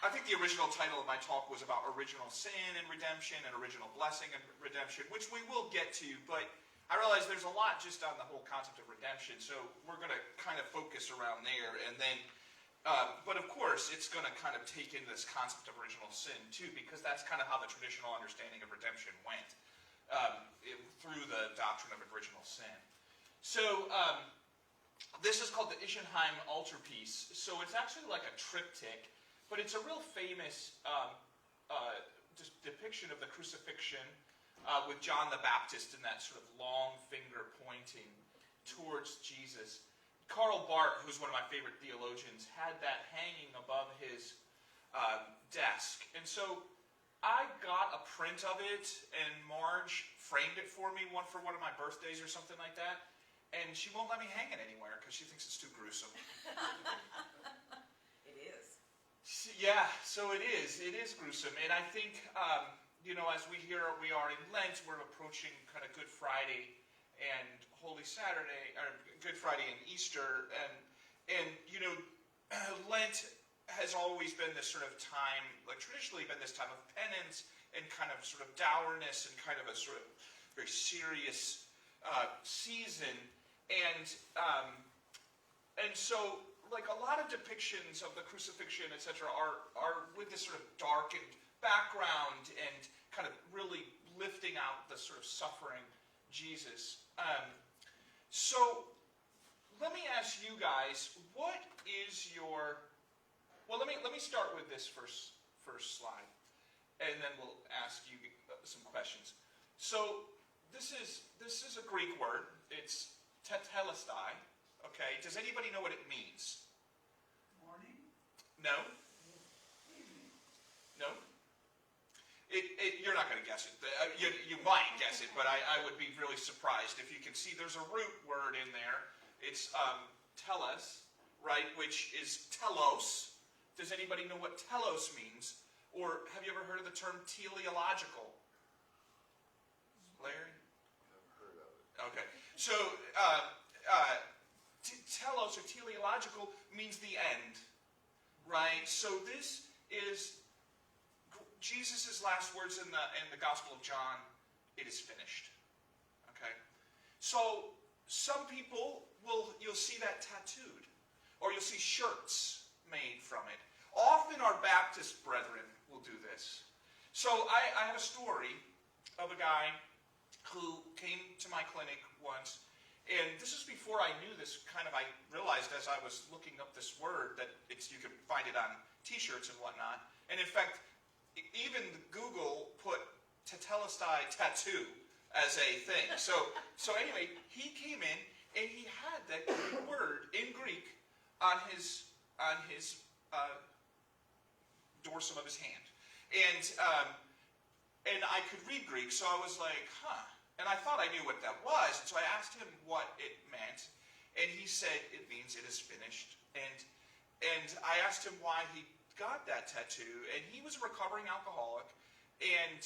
I think the original title of my talk was about original sin and redemption and original blessing and redemption, which we will get to, but I realize there's a lot just on the whole concept of redemption, so we're going to kind of focus around there, and then, but of course, it's going to kind of take in this concept of original sin, too, because that's kind of how the traditional understanding of redemption went, through the doctrine of original sin. So, this is called the Ischenheim altarpiece, so it's actually like a triptych, but it's a real famous depiction of the crucifixion with John the Baptist in that sort of long finger pointing towards Jesus. Karl Barth, who's one of my favorite theologians, had that hanging above his desk. And so I got a print of it, and Marge framed it for me for one of my birthdays or something like that. And she won't let me hang it anywhere because she thinks it's too gruesome. It is. Yeah, so it is. It is gruesome. And I think, as we are in Lent, we're approaching kind of Good Friday and Holy Saturday, or Good Friday and Easter. And Lent has always been this sort of time, like traditionally been this time of penance and kind of sort of dourness and kind of a sort of very serious season. And so, like, a lot of depictions of the crucifixion, etc., are with this sort of darkened background and kind of really lifting out the sort of suffering Jesus. So, let me ask you guys, what is your... Well, let me start with this first slide, and then we'll ask you some questions. So, this is a Greek word. It's tetelestai. Okay, does anybody know what it means? Morning? No? Evening? No? You're not going to guess it. You might guess it, but I would be really surprised if you can see there's a root word in there. It's telos, right, which is telos. Does anybody know what telos means? Or have you ever heard of the term teleological? Larry? I've heard of it. Okay. So, telos or teleological means the end, right? So this is Jesus' last words in the Gospel of John. It is finished. Okay. So some people you'll see that tattooed, or you'll see shirts made from it. Often our Baptist brethren will do this. So I have a story of a guy who came to my clinic once, and this is before I knew this I realized as I was looking up this word that you could find it on t-shirts and whatnot. And in fact, even Google put tetelestai tattoo as a thing. So anyway, he came in and he had that word in Greek on his dorsum of his hand. And I could read Greek, so I was like, huh. And I thought I knew what that was, and so I asked him what it meant, and he said it means it is finished. And I asked him why he got that tattoo, and he was a recovering alcoholic, and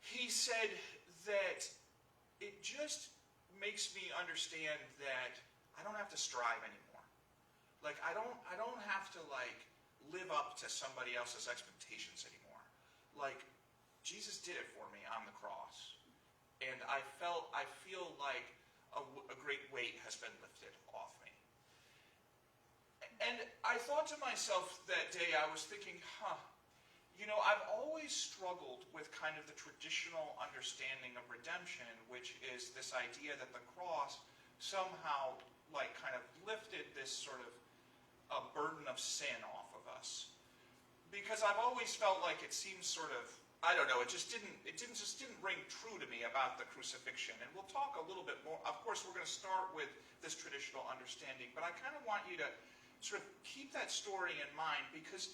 he said that it just makes me understand that I don't have to strive anymore. Like, I don't have to live up to somebody else's expectations anymore. Like, Jesus did it for me on the cross, and I feel like a great weight has been lifted off me. And I thought to myself that day, I was thinking, I've always struggled with kind of the traditional understanding of redemption, which is this idea that the cross somehow kind of lifted this sort of a burden of sin off of us. Because I've always felt like it seems sort of, I don't know, it just didn't ring true to me about the crucifixion. And we'll talk a little bit more. Of course, we're going to start with this traditional understanding, but I kind of want you to sort of keep that story in mind, because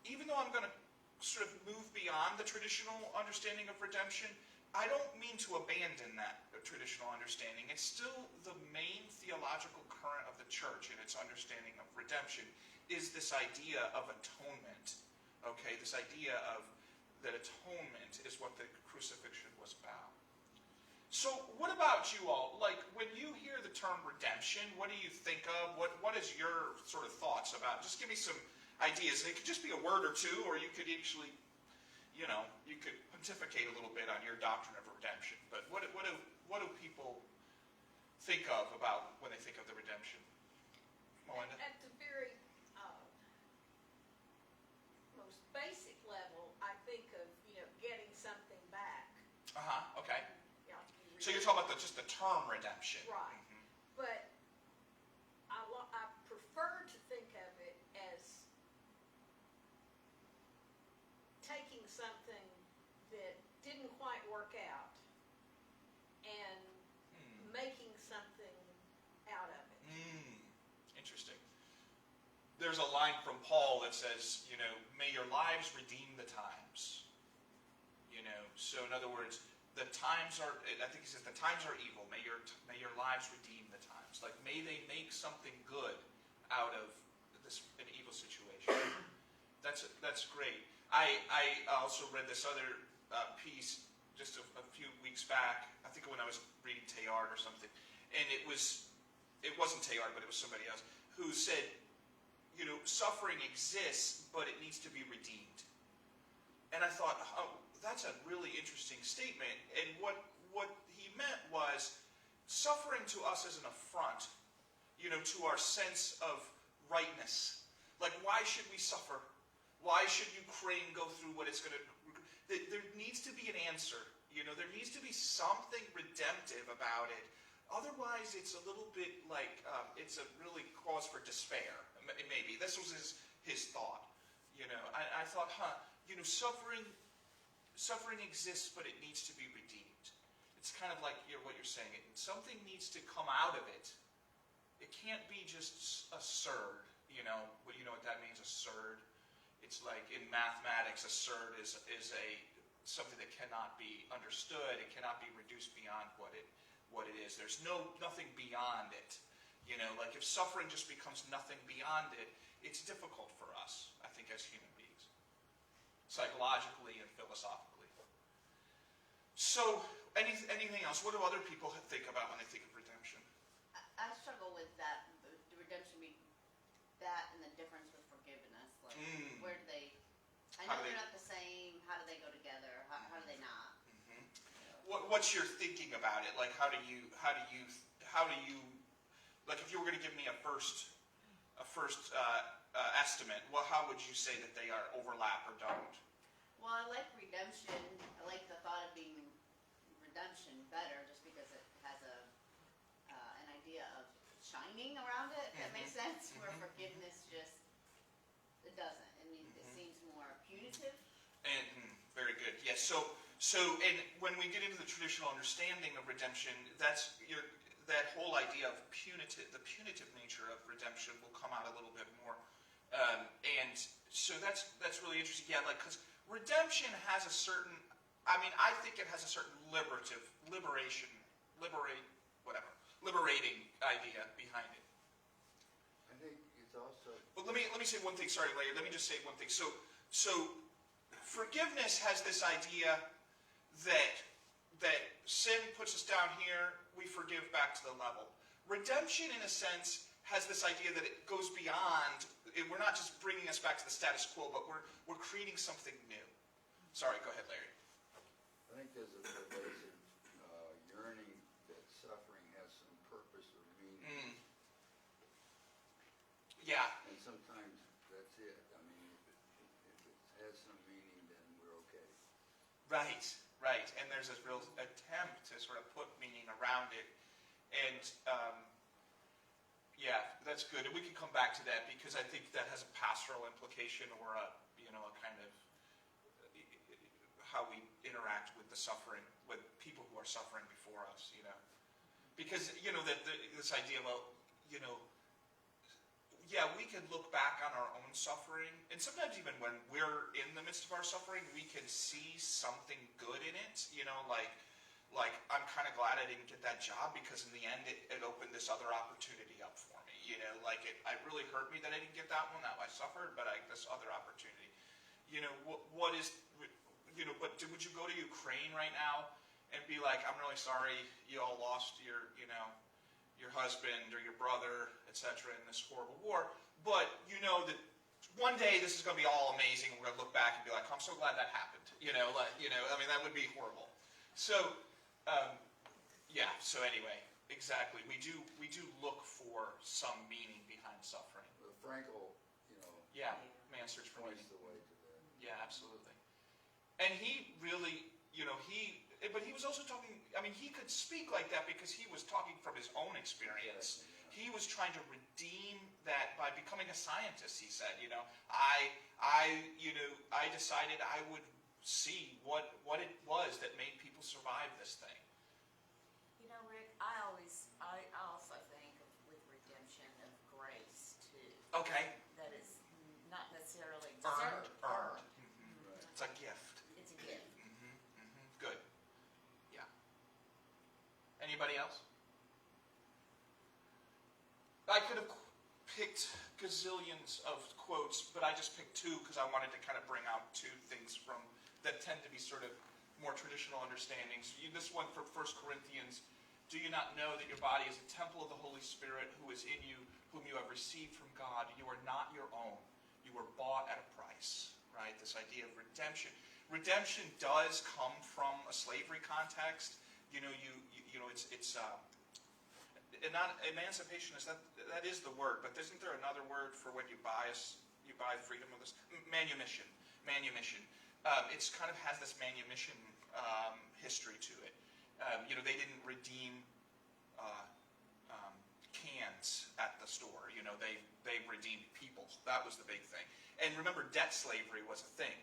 even though I'm going to sort of move beyond the traditional understanding of redemption, I don't mean to abandon that traditional understanding. It's still the main theological current of the church in its understanding of redemption, is this idea of atonement. Okay, this idea of that atonement is what the crucifixion was about. So what about you all? Like, when you hear the term redemption, what do you think of? What is your sort of thoughts about? Just give me some ideas. And it could just be a word or two, or you could actually, you could pontificate a little bit on your doctrine of redemption. But what do people think of about when they think of the redemption? Melinda? At the very most basic level, I think of, getting something back. Okay. You know, So you're talking about just the term redemption. Right. Mhm. But I prefer to think of it as taking something that didn't quite work out and making something out of it. Interesting. There's a line from Paul that says, may your lives redeem the times. So in other words, the times are, I think he says, the times are evil. May your lives redeem the times. Like, may they make something good out of an evil situation. That's great. I also read this other piece just a few weeks back. I think when I was reading Teilhard or something, and it wasn't Teilhard, but it was somebody else who said, suffering exists, but it needs to be redeemed. And I thought, oh, that's a really interesting statement. And what he meant was suffering to us as an affront, to our sense of rightness. Like, why should we suffer? Why should Ukraine go through what it's going to... There needs to be an answer. There needs to be something redemptive about it. Otherwise, it's a little bit like, it's a really cause for despair. Maybe. This was his thought. I thought, suffering exists, but it needs to be redeemed. It's kind of like what you're saying. Something needs to come out of it. It can't be just a surd. You know what that means, a surd? It's like in mathematics, a surd is something that cannot be understood. It cannot be reduced beyond what it is. There's nothing beyond it. Like if suffering just becomes nothing beyond it, it's difficult for us, I think, as human beings, psychologically and philosophically. So, anything else? What do other people think about when they think of redemption? I struggle with that, the redemption being that and the difference with forgiveness. Like, where do they... I know they're not the same. How do they go together? How do they not? What's your thinking about it? Like, how do you like, if you were going to give me a first estimate, well, how would you say that they are overlap or don't? Well, I like redemption. I like the thought of being redemption better, just because it has an idea of shining around it. That makes sense. Where forgiveness it doesn't. I mean, it seems more punitive. And very good. Yes. So, and when we get into the traditional understanding of redemption, that whole idea of the punitive nature of redemption will come out a little bit more. And so that's really interesting. Yeah, like, because redemption has a certain, I think it has a certain liberating idea behind it. I think it's also... But let me say one thing. Sorry, Larry. Let me just say one thing. So forgiveness has this idea that sin puts us down here, we forgive back to the level. Redemption, in a sense, has this idea that it goes beyond. We're not just bringing us back to the status quo, but we're creating something new. Sorry, go ahead, Larry. I think there's a pervasive yearning that suffering has some purpose or meaning. Yeah. And sometimes that's it. I mean, if it has some meaning, then we're okay. Right. And there's this real attempt to sort of put meaning around it. And, yeah, that's good. And we can come back to that because I think that has a pastoral implication or a kind of how we interact with the suffering, with people who are suffering before us, Because, this idea of, yeah, we can look back on our own suffering, and sometimes even when we're in the midst of our suffering, we can see something good in it, like I'm kind of glad I didn't get that job because in the end it opened this other opportunity up for me, it really hurt me that I didn't get that one, that I suffered, but this other opportunity. But would you go to Ukraine right now and be like, I'm really sorry you all lost your husband or your brother, etc. in this horrible war, but you know that 1 one day this is going to be all amazing. We're going to look back and be like, I'm so glad that happened. I mean, that would be horrible. So, so anyway, exactly. We do look for some meaning behind suffering. Frankel, Yeah, man's search for points meaning. the way to that. Yeah, absolutely. And he really, but he was also talking, I mean, he could speak like that because he was talking from his own experience. He was trying to redeem that by becoming a scientist, he said, I decided I would see what it was that made people survive this thing. Rick, I also think of with redemption of grace too. Okay. That is not necessarily Earned. deserved. Right. It's a gift. It's a gift. Good. Yeah. Anybody else? I could have picked gazillions of quotes, but I just picked two because I wanted to kind of bring out two things that tend to be sort of more traditional understandings. This one from 1 Corinthians, do you not know that your body is a temple of the Holy Spirit who is in you, whom you have received from God? You are not your own. You were bought at a price, right? This idea of redemption. Redemption does come from a slavery context. It's not emancipation. That is the word, but isn't there another word for when you buy freedom of this? Manumission. It's kind of has this manumission history to it. They didn't redeem cans at the store. They redeemed people. That was the big thing. And remember, debt slavery was a thing.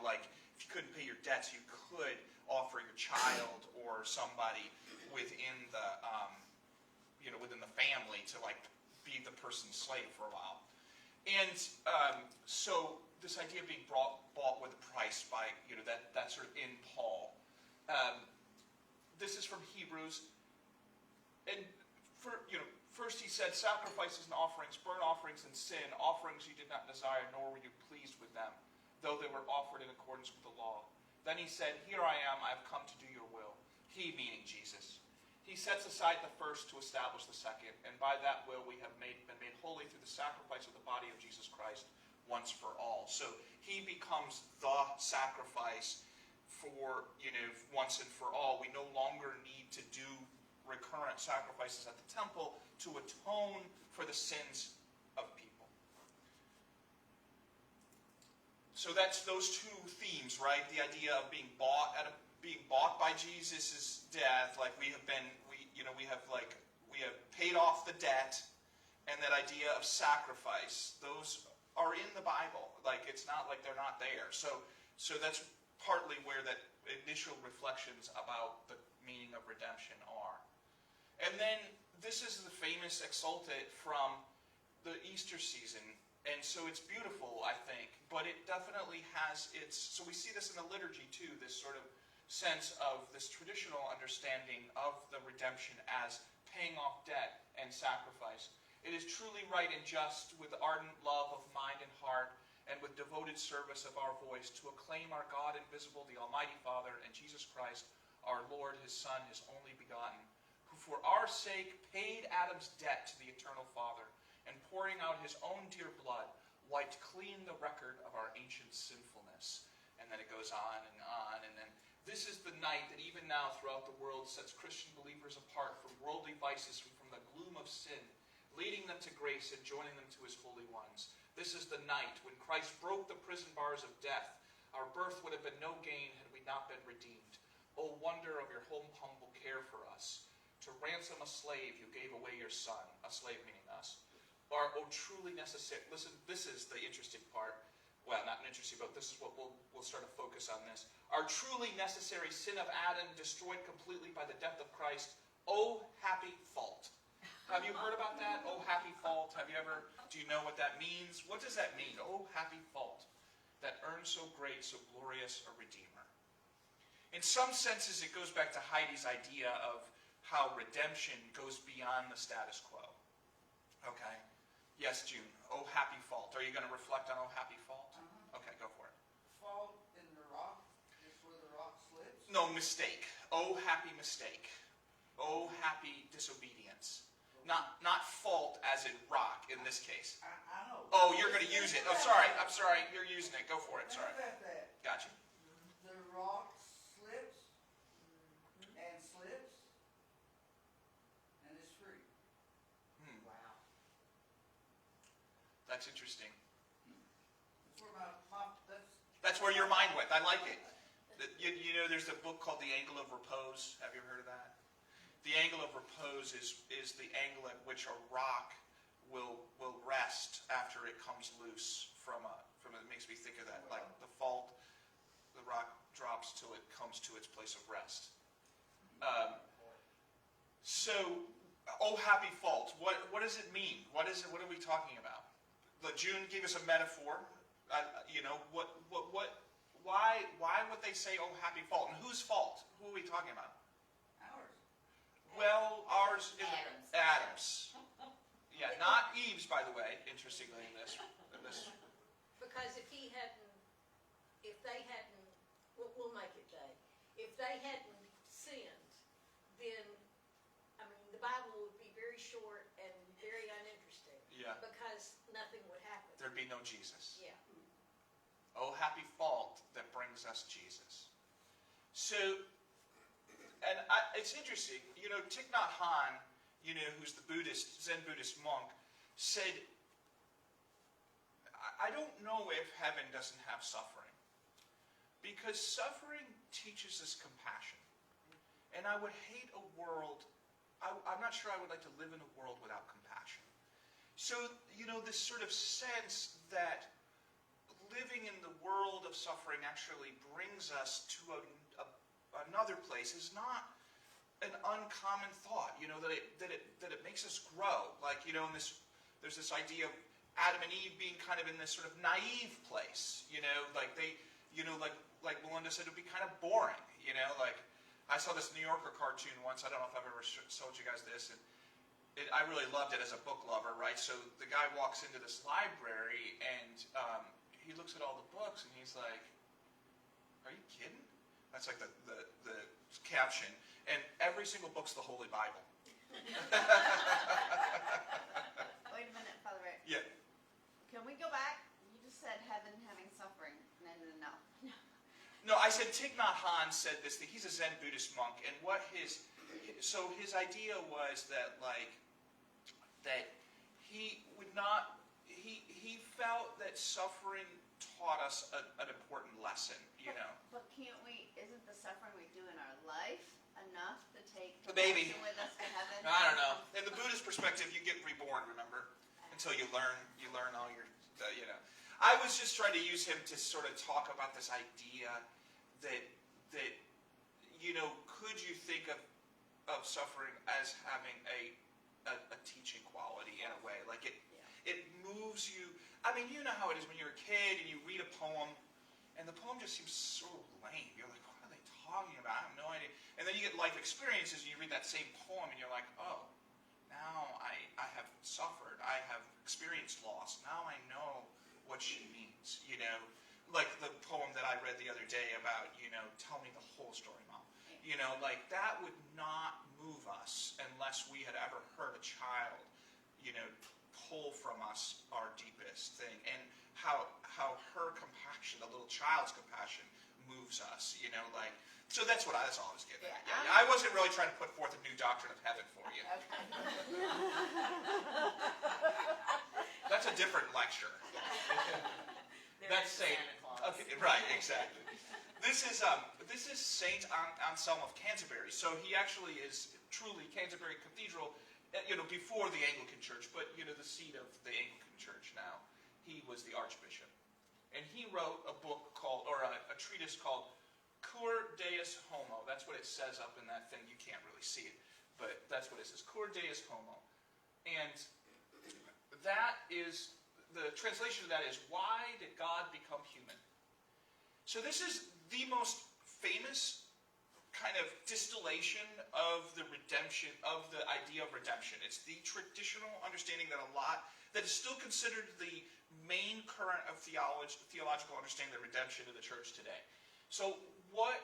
Like if you couldn't pay your debts, you could offer your child or somebody within the within the family to be the person's slave for a while. And so this idea of being bought with a price by that sort of in Paul. This is from Hebrews, and first he said, sacrifices and offerings, burnt offerings and sin, offerings you did not desire, nor were you pleased with them, though they were offered in accordance with the law. Then he said, here I am, I have come to do your will. He, meaning Jesus. He sets aside the first to establish the second, and by that will we have been made holy through the sacrifice of the body of Jesus Christ once for all. So he becomes the sacrifice for, once and for all. We no longer need to do recurrent sacrifices at the temple to atone for the sins of people. So that's those two themes, right? The idea of being bought by Jesus' death, like we have paid off the debt, and that idea of sacrifice. Those are in the Bible. Like it's not like they're not there. So that's partly where that initial reflections about the meaning of redemption are. And then this is the famous exultate from the Easter season. And so it's beautiful, I think, but it definitely has so we see this in the liturgy too, this sort of sense of this traditional understanding of the redemption as paying off debt and sacrifice. It is truly right and just, with ardent love of mind and heart, and with devoted service of our voice, to acclaim our God invisible, the Almighty Father, and Jesus Christ, our Lord, his Son, his only begotten, who for our sake paid Adam's debt to the eternal Father, and pouring out his own dear blood, wiped clean the record of our ancient sinfulness. And then it goes on, and then this is the night that even now throughout the world sets Christian believers apart from worldly vices and from the gloom of sin, leading them to grace and joining them to his holy ones. This is the night when Christ broke the prison bars of death. Our birth would have been no gain had we not been redeemed. O wonder of your humble care for us. To ransom a slave, you gave away your son, a slave meaning us. Or, truly necessary. Listen, this is the interesting part. Well, not interesting, but this is what we'll start to focus on this. Our truly necessary sin of Adam destroyed completely by the death of Christ. O happy fault. Have you heard about that? Oh, happy fault. Do you know what that means? What does that mean? Oh, happy fault. That earned so great, so glorious a Redeemer. In some senses, it goes back to Heidi's idea of how redemption goes beyond the status quo. Okay? Yes, June. Oh, happy fault. Are you going to reflect on oh, happy fault? Okay, go for it. Fault in the rock, just where the rock slips? No, mistake. Oh, happy mistake. Oh, happy disobedience. Not fault as in rock in this case. I know. Oh, you're going to use it. Oh, sorry. I'm sorry. You're using it. Go for it. Sorry. Think about that. Gotcha. The rock slips and slips and is free. Wow. That's interesting. That's where That's where your mind went. I like it. You know, there's a book called The Angle of Repose. Have you ever heard of that? The angle of repose is the angle at which a rock will rest after it comes loose from it makes me think of that, like the fault, the rock drops till it comes to its place of rest. So, oh happy fault. What does it mean? What are we talking about? June gave us a metaphor. You know, why would they say oh happy fault? And whose fault? Who are we talking about? ours. Well, ours is Adam's. Adam's. Yeah, not Eve's, by the way, interestingly, in this. Because if they hadn't, we'll make it day. If they hadn't sinned, then, I mean, the Bible would be very short and very uninteresting. Yeah, Because nothing would happen. there'd be no Jesus. Yeah. Oh, happy fault that brings us Jesus. So, and it's interesting, you know, Thich Nhat Hanh, you know, who's the Zen Buddhist monk, said, I don't know if heaven doesn't have suffering. Because suffering teaches us compassion. And I would hate a world, I'm not sure I would like to live in a world without compassion. So, you know, this sort of sense that living in the world of suffering actually brings us to another place is not an uncommon thought, you know, that it makes us grow. Like, you know, there's this idea of Adam and Eve being kind of in this sort of naive place, you know, like they, you know, like Melinda said, it would be kind of boring, you know, like I saw this New Yorker cartoon once, I don't know if I've ever told you guys this, and I really loved it as a book lover, right? So the guy walks into this library and he looks at all the books and he's like, are you kidding? That's like the caption. And every single book's the Holy Bible. Wait a minute, Father Rick. Yeah. Can we go back? You just said heaven having suffering. No. No, I said Thich Nhat Hanh said this thing. He's a Zen Buddhist monk, and his idea was that he would not. He felt that suffering taught us an important lesson. You know. But can't we? Isn't the suffering we do in our life enough to take Maybe. with us to heaven? I don't know. In the Buddhist perspective, you get reborn. Remember, until you learn all your. You know. I was just trying to use him to sort of talk about this idea that you know, could you think of suffering as having a teaching quality in a way? Like it moves you. I mean, you know how it is when you're a kid and you read a poem, and the poem just seems so lame. You're like, what are they talking about? I have no idea. And then you get life experiences and you read that same poem and you're like, oh, now I have suffered. I have experienced loss. Now I know what she means, you know, like the poem that I read the other day about, you know, tell me the whole story, Mom. You know, like that would not move us unless we had ever heard a child, you know, pull from us our deepest thing, and how her compassion, the little child's compassion, moves us, you know, like. So that's all I was getting at. Yeah, I wasn't really trying to put forth a new doctrine of heaven for you. That's a different lecture. That's Saint. Okay, right, exactly. This is Saint Anselm of Canterbury. So he actually is truly Canterbury Cathedral, you know, before the Anglican Church, but you know the seat of the Anglican Church now. He was the Archbishop, and he wrote a book called, or a treatise called Cur Deus Homo. That's what it says up in that thing. You can't really see it, but that's what it says. Cur Deus Homo, and that is. The translation of that is, why did God become human? So this is the most famous kind of distillation of the redemption, of the idea of redemption. It's the traditional understanding that is still considered the main current of theological understanding of redemption in the church today. So what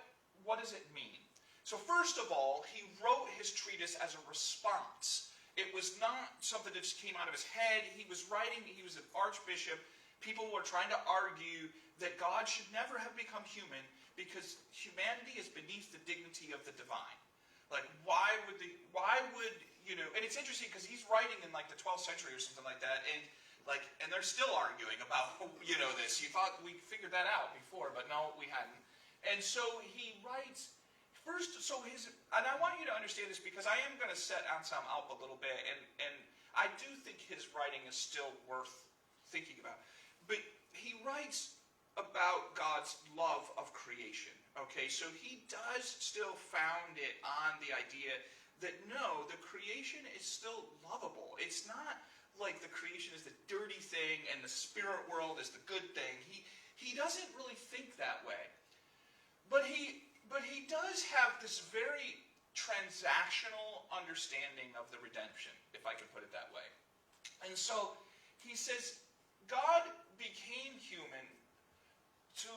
does it mean? So first of all, he wrote his treatise as a response. It was not something that just came out of his head. He was writing, he was an archbishop. People were trying to argue that God should never have become human because humanity is beneath the dignity of the divine. Like, why would, and it's interesting because he's writing in like the 12th century or something like that, and they're still arguing about, this. You thought we figured that out before, but no, we hadn't. And so he writes, first, and I want you to understand this because I am going to set Anselm up a little bit, and I do think his writing is still worth thinking about. But he writes about God's love of creation. Okay, so he does still found it on the idea that no, the creation is still lovable. It's not like the creation is the dirty thing and the spirit world is the good thing. He doesn't really think that way. But he does have this very transactional understanding of the redemption, if I can put it that way. And so he says, God became human to...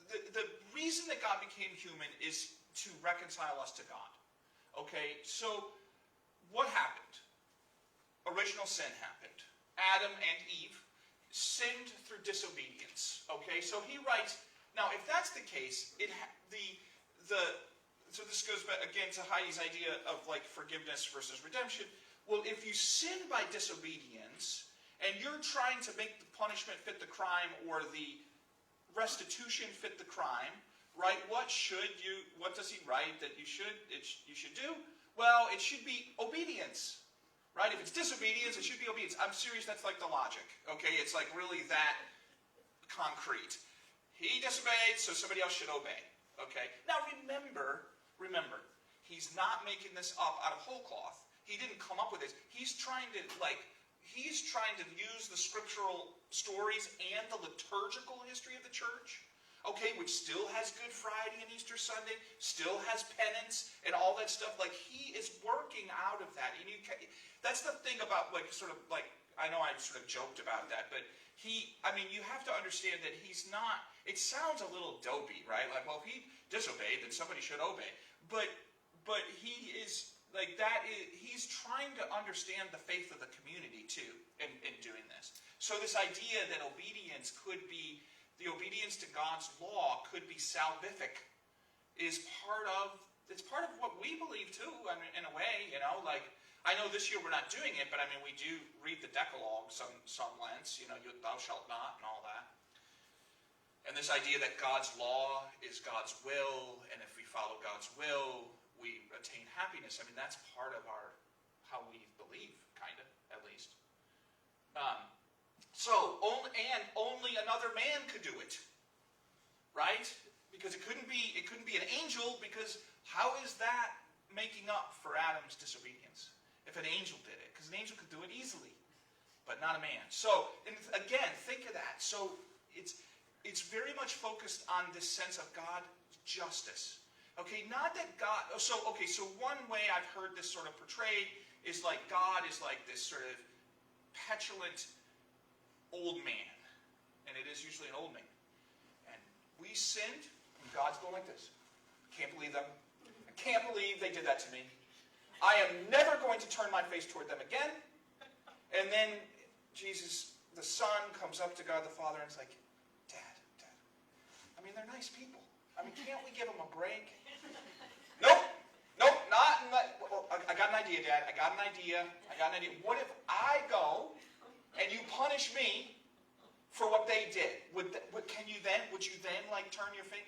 The reason that God became human is to reconcile us to God. Okay, so what happened? Original sin happened. Adam and Eve sinned through disobedience. Okay, so he writes, now if that's the case, so this goes back again to Heidi's idea of like forgiveness versus redemption. Well, if you sin by disobedience, and you're trying to make the punishment fit the crime or the restitution fit the crime, right? What does he write that you should do? Well, it should be obedience, right? If it's disobedience, it should be obedience. I'm serious, that's like the logic, okay? It's like really that concrete. He disobeyed, so somebody else should obey, okay? Now remember, he's not making this up out of whole cloth. He didn't come up with this. He's trying to use the scriptural stories and the liturgical history of the church, okay, which still has Good Friday and Easter Sunday, still has penance and all that stuff. Like, he is working out of that. And that's the thing about, I know I sort of joked about that, but you have to understand that he's not, it sounds a little dopey, right? Like, well, if he disobeyed, then somebody should obey. But he is... he's trying to understand the faith of the community too in doing this. So this idea that obedience the obedience to God's law could be salvific is part of what we believe too, in a way, I know this year we're not doing it, but we do read the Decalogue some Lents, thou shalt not and all that. And this idea that God's law is God's will, and if we follow God's will, we attain happiness. That's part of how we believe, kind of, at least. Only another man could do it, right? Because it couldn't be an angel, because how is that making up for Adam's disobedience? If an angel did it, because an angel could do it easily, but not a man. So, and again, think of that. So it's very much focused on this sense of God's justice. Okay, not that God... So one way I've heard this sort of portrayed is like God is like this sort of petulant old man. And it is usually an old man. And we sinned, and God's going like this. I can't believe them. I can't believe they did that to me. I am never going to turn my face toward them again. And then Jesus, the Son, comes up to God the Father and is like, Dad, they're nice people. Can't we give them a break? Nope, not. I got an idea, Dad. I got an idea. What if I go and you punish me for what they did? Would you then turn your face?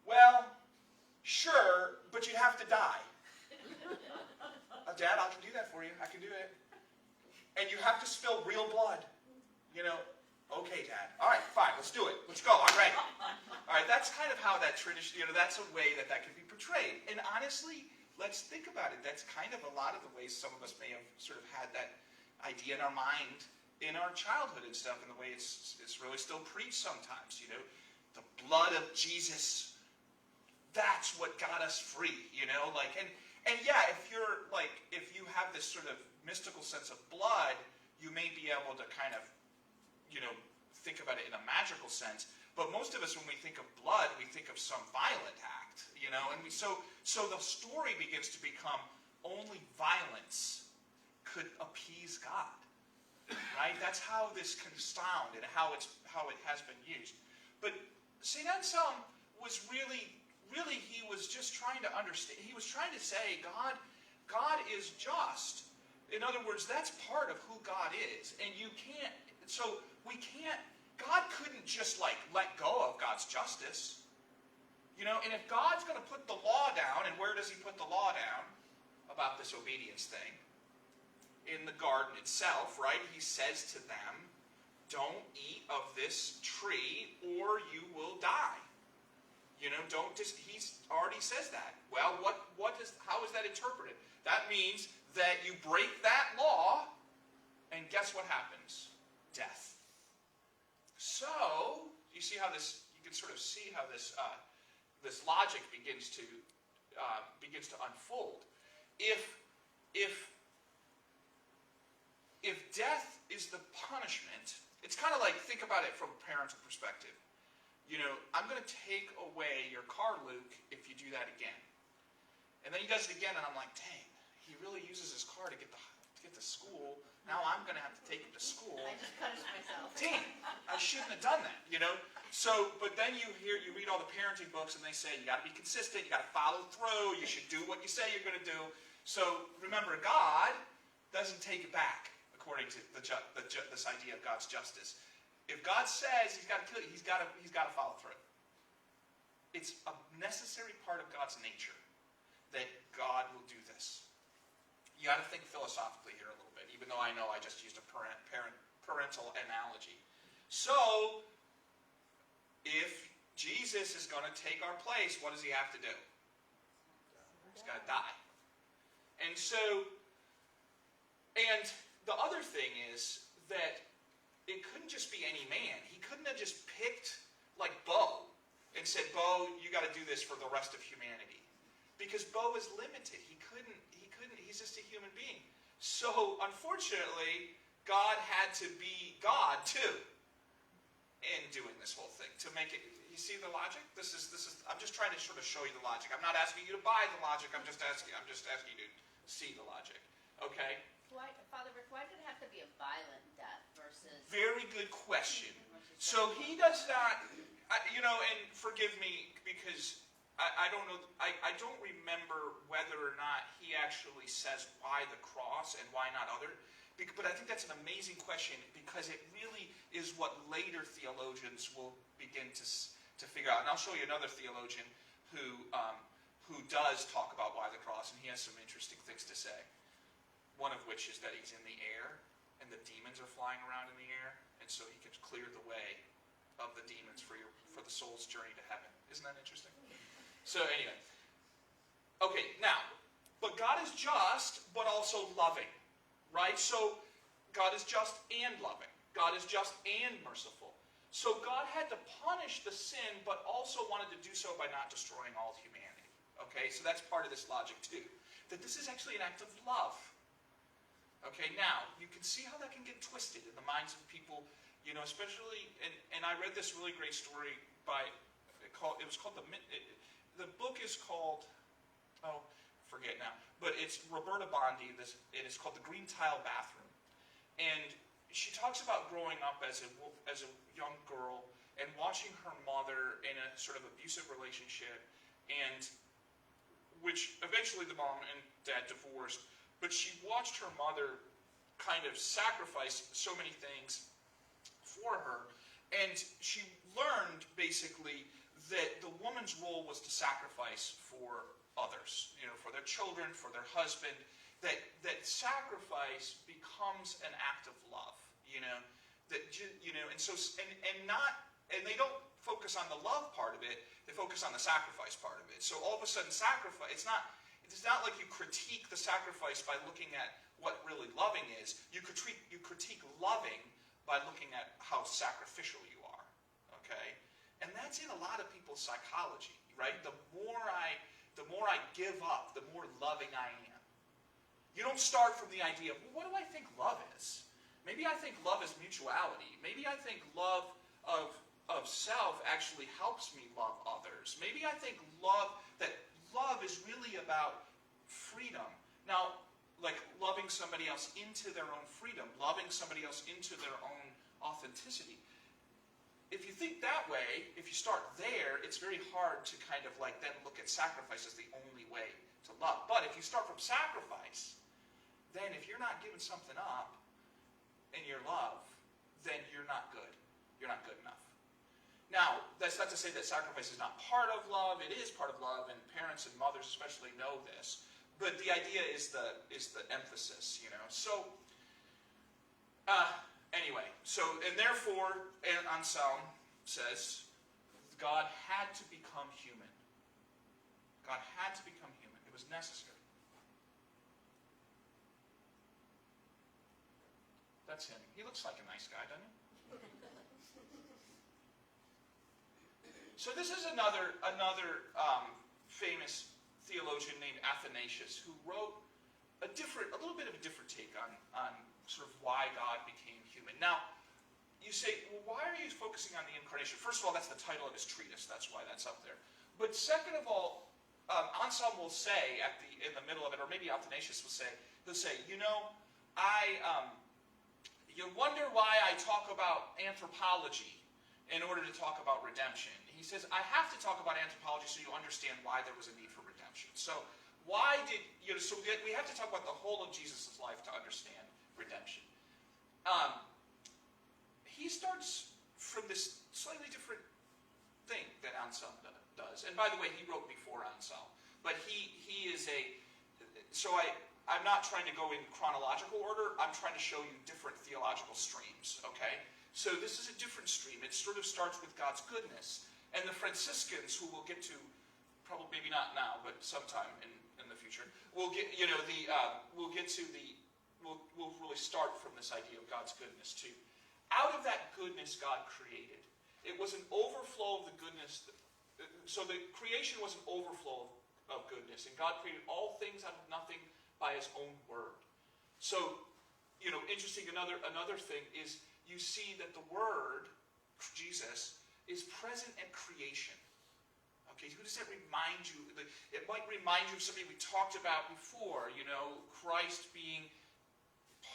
Well, sure, but you'd have to die. Dad, I can do that for you. I can do it. And you have to spill real blood. Okay, Dad. All right, fine. Let's do it. Let's go. I'm ready. All right, that's kind of how that tradition, that's a way that can be portrayed. And honestly, let's think about it. That's kind of a lot of the ways some of us may have sort of had that idea in our mind in our childhood and stuff, and the way it's really still preached sometimes, The blood of Jesus, that's what got us free, And yeah, if you have this sort of mystical sense of blood, you may be able to kind of think about it in a magical sense. But most of us, when we think of blood, we think of some violent act, And so the story begins to become only violence could appease God. Right? That's how this can sound and how it has been used. But St. Anselm was really, he was just trying to understand. He was trying to say God is just. In other words, that's part of who God is. And God couldn't just let go of God's justice. And if God's going to put the law down, and where does he put the law down about this obedience thing? In the garden itself, right? He says to them, don't eat of this tree or you will die. He already says that. Well, how is that interpreted? That means that you break that law, and guess what happens? Death. So, you see how this, you can sort of see how this logic begins to unfold. If death is the punishment, it's kind of like, think about it from a parental perspective. I'm going to take away your car, Luke, if you do that again. And then he does it again, and I'm like, dang, he really uses his car to get to school. Now I'm going to have to take him to school. I just punished myself. Dang, I shouldn't have done that, So, but then you read all the parenting books, and they say you got to be consistent, you got to follow through, you should do what you say you're going to do. So remember, God doesn't take it back. According to this idea of God's justice, if God says he's got to kill you, he's got to follow through. It's a necessary part of God's nature that God will do this. You got to think philosophically here a little bit, even though I know I just used a parental analogy. So, if Jesus is going to take our place, what does he have to do? He's got to die. And the other thing is that it couldn't just be any man. He couldn't have just picked like Bo and said, Bo, you got to do this for the rest of humanity. Because Bo is limited. He couldn't, he's just a human being. So, unfortunately, God had to be God too in doing this whole thing to make it. You see the logic? This is. I'm just trying to sort of show you the logic. I'm not asking you to buy the logic. I'm just asking you to see the logic. Okay? Father Rick, why did it have to be a violent death versus... Very good question. So he does not, and forgive me because I don't know, I don't remember whether or not he actually says why the cross and why not other. But I think that's an amazing question because it really is what later theologians will begin to figure out. And I'll show you another theologian who does talk about why the cross, and he has some interesting things to say. One of which is that he's in the air, and the demons are flying around in the air, and so he can clear the way of the demons for the soul's journey to heaven. Isn't that interesting? So anyway. Okay, now, but God is just, but also loving. Right? So, God is just and loving. God is just and merciful. So God had to punish the sin, but also wanted to do so by not destroying all humanity. Okay, so that's part of this logic too. That this is actually an act of love. Okay, now, you can see how that can get twisted in the minds of people, especially, and I read this really great story the book is called, forget now, but it's Roberta Bondi, it is called The Green Tile Bathroom. And she talks about growing up as a young girl and watching her mother in a sort of abusive relationship, and which eventually the mom and dad divorced. But she watched her mother kind of sacrifice so many things for her. And she learned, basically, that the woman's role was to sacrifice for others. For their children, for their husband. That sacrifice becomes an act of love. And they don't focus on the love part of it. They focus on the sacrifice part of it. So all of a sudden, sacrifice, it's not like you critique the sacrifice by looking at what really loving is. You critique loving by looking at how sacrificial you are. Okay? And that's in a lot of people's psychology, right? The more I give up, the more loving I am. You don't start from the idea of, well, what do I think love is? Maybe I think love is mutuality. Maybe I think love of self actually helps me love others. Maybe I think love is really about freedom. Now, like loving somebody else into their own freedom, loving somebody else into their own authenticity. If you think that way, if you start there, it's very hard to kind of like then look at sacrifice as the only way to love. But if you start from sacrifice, then if you're not giving something up in your love, then you're not good. You're not good enough. Now, that's not to say that sacrifice is not part of love. It is part of love, and parents and mothers especially know this. But the idea is the emphasis, you know. So, anyway, and therefore, and Anselm says, God had to become human. God had to become human. It was necessary. That's him. He looks like a nice guy, doesn't he? So this is another famous theologian named Athanasius who wrote a little bit of a different take on sort of why God became human. Now, you say, well, why are you focusing on the incarnation? First of all, that's the title of his treatise. That's why that's up there. But second of all, Anselm will say in the middle of it, or maybe Athanasius will say, he'll say, you know, you wonder why I talk about anthropology in order to talk about redemption. He says, I have to talk about anthropology so you understand why there was a need for redemption. So we have to talk about the whole of Jesus' life to understand redemption. He starts from this slightly different thing that Anselm does. And by the way, he wrote before Anselm. But he is I'm not trying to go in chronological order. I'm trying to show you different theological streams, okay? So this is a different stream. It sort of starts with God's goodness. And the Franciscans, who we'll get to, probably maybe not now, but sometime in the future, we'll really start from this idea of God's goodness too. Out of that goodness God created. It was an overflow of the goodness. So the creation was an overflow of goodness. And God created all things out of nothing by his own word. So, interesting, another thing is you see that the word, Jesus, is present at creation. Okay, who does that remind you? It might remind you of somebody we talked about before, Christ being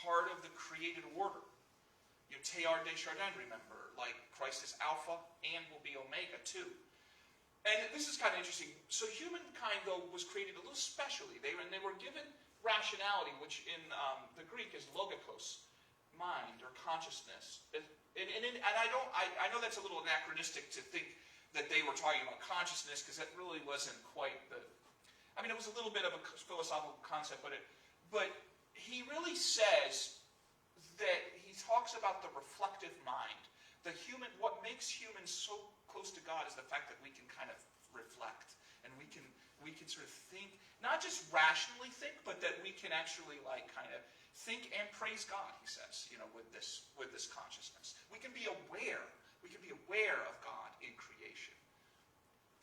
part of the created order. Teilhard de Chardin, remember, like Christ is Alpha and will be Omega too. And this is kind of interesting. So humankind, though, was created a little specially. They were given rationality, which in the Greek is logikos, mind or consciousness. And I know that's a little anachronistic to think that they were talking about consciousness, because that really wasn't quite it was a little bit of a philosophical concept, but he really says that he talks about the reflective mind. What makes humans so close to God is the fact that we can kind of reflect, and we can sort of think, not just rationally think, but that we can actually kind of think and praise God, he says, with this consciousness. We can be aware of God in creation.